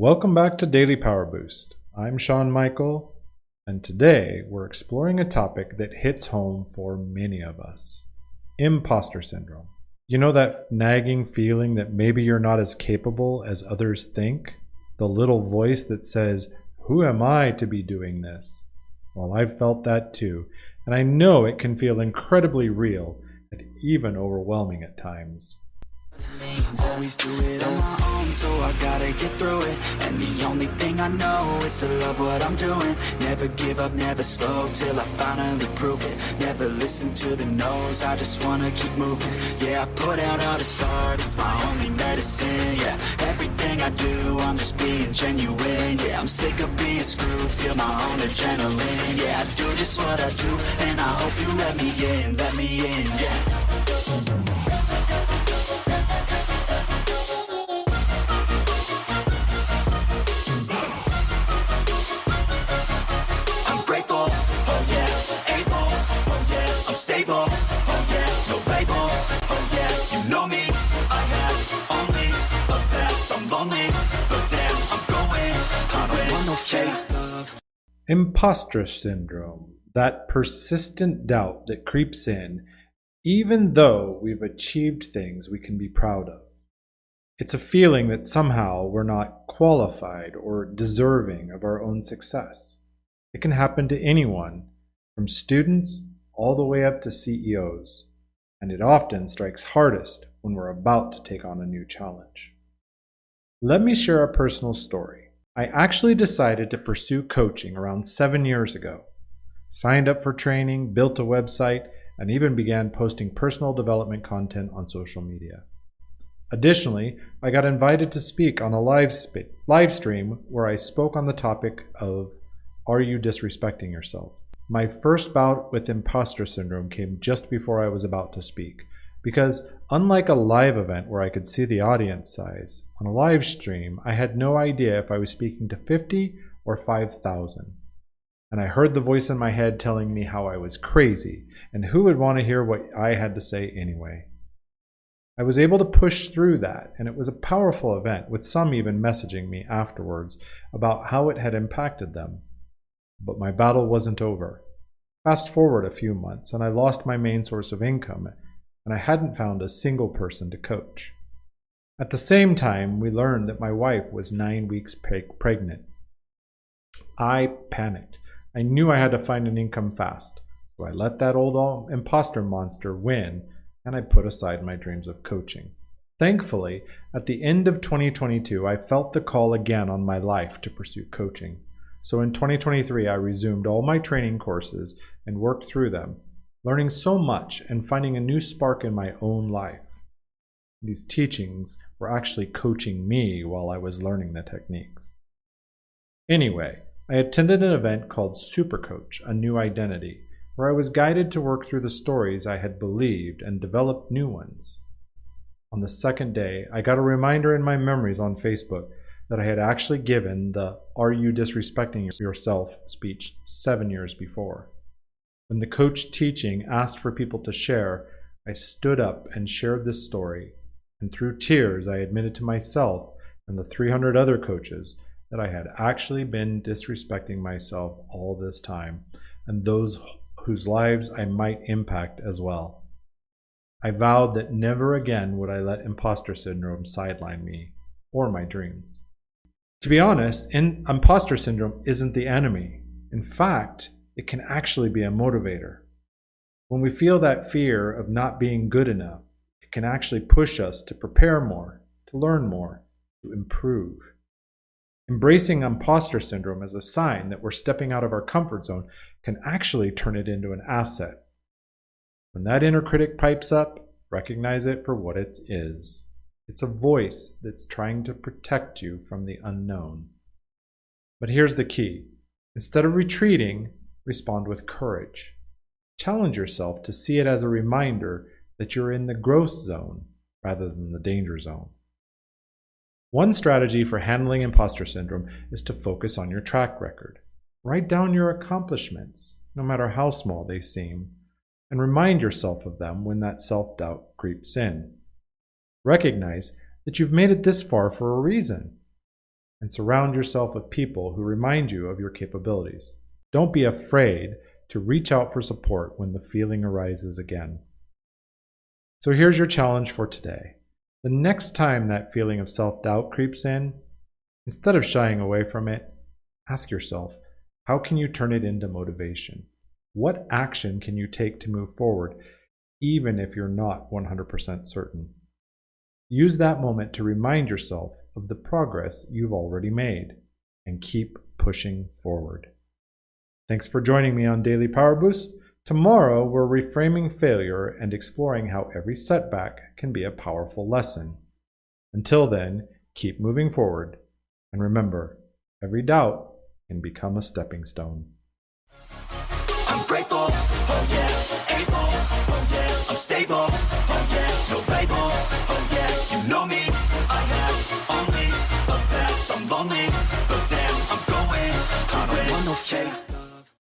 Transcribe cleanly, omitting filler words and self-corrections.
Welcome back to Daily Power Boost. I'm Sean Michael, and today we're exploring a topic that hits home for many of us: imposter syndrome. You know that nagging feeling that maybe you're not as capable as others think? The little voice that says, "Who am I to be doing this?" Well, I've felt that too, and I know it can feel incredibly real and even overwhelming at times. Always do it on my own, so I gotta get through it. And the only thing I know is to love what I'm doing. Never give up, never slow, till I finally prove it. Never listen to the no's, I just wanna keep moving. Yeah, I put out all this art, it's my only medicine. Yeah, everything I do, I'm just being genuine. Yeah, I'm sick of being screwed, feel my own adrenaline. Yeah, I do just what I do, and I hope you let me in, yeah. Grateful, oh yeah, able, oh yeah, I'm stable, oh yeah, no label, oh yeah, you know me, I have only a path, I'm lonely, but damn, I'm going to win, want no fake love. Imposter syndrome, that persistent doubt that creeps in even though we've achieved things we can be proud of. It's a feeling that somehow we're not qualified or deserving of our own success. It can happen to anyone, from students all the way up to CEOs, and it often strikes hardest when we're about to take on a new challenge. Let me share a personal story. I actually decided to pursue coaching around 7 years ago. Signed up for training, built a website, and even began posting personal development content on social media. Additionally, I got invited to speak on a live stream where I spoke on the topic of, "Are you disrespecting yourself?" My first bout with imposter syndrome came just before I was about to speak, because unlike a live event where I could see the audience size, on a live stream I had no idea if I was speaking to 50 or 5,000. And I heard the voice in my head telling me how I was crazy, and who would want to hear what I had to say anyway. I was able to push through that, and it was a powerful event, with some even messaging me afterwards about how it had impacted them. But my battle wasn't over. Fast forward a few months, and I lost my main source of income, and I hadn't found a single person to coach. At the same time, we learned that my wife was 9 weeks pregnant. I panicked. I knew I had to find an income fast, so I let that old imposter monster win, and I put aside my dreams of coaching. Thankfully, at the end of 2022, I felt the call again on my life to pursue coaching. So in 2023, I resumed all my training courses and worked through them, learning so much and finding a new spark in my own life. These teachings were actually coaching me while I was learning the techniques. Anyway, I attended an event called Super Coach, A New Identity, where I was guided to work through the stories I had believed and develop new ones. On the second day, I got a reminder in my memories on Facebook that I had actually given the "Are you disrespecting yourself?" speech 7 years before. When the coach teaching asked for people to share, I stood up and shared this story, and through tears I admitted to myself and the 300 other coaches that I had actually been disrespecting myself all this time, and those whose lives I might impact as well. I vowed that never again would I let imposter syndrome sideline me or my dreams. To be honest, imposter syndrome isn't the enemy. In fact, it can actually be a motivator. When we feel that fear of not being good enough, it can actually push us to prepare more, to learn more, to improve. Embracing imposter syndrome as a sign that we're stepping out of our comfort zone can actually turn it into an asset. When that inner critic pipes up, recognize it for what it is. It's a voice that's trying to protect you from the unknown. But here's the key. Instead of retreating, respond with courage. Challenge yourself to see it as a reminder that you're in the growth zone rather than the danger zone. One strategy for handling imposter syndrome is to focus on your track record. Write down your accomplishments, no matter how small they seem, and remind yourself of them when that self-doubt creeps in. Recognize that you've made it this far for a reason. and surround yourself with people who remind you of your capabilities. Don't be afraid to reach out for support when the feeling arises again. So here's your challenge for today. The next time that feeling of self-doubt creeps in, instead of shying away from it, ask yourself, how can you turn it into motivation? What action can you take to move forward, even if you're not 100% certain? Use that moment to remind yourself of the progress you've already made and keep pushing forward. Thanks for joining me on Daily Power Boost. Tomorrow, we're reframing failure and exploring how every setback can be a powerful lesson. Until then, keep moving forward. And remember, every doubt can become a stepping stone. I'm grateful, oh yeah, able, oh yeah, I'm stable, oh yeah, no label, oh yeah, you know me, I have only a path, I'm lonely, but damn, I'm going to win, I don't want no fake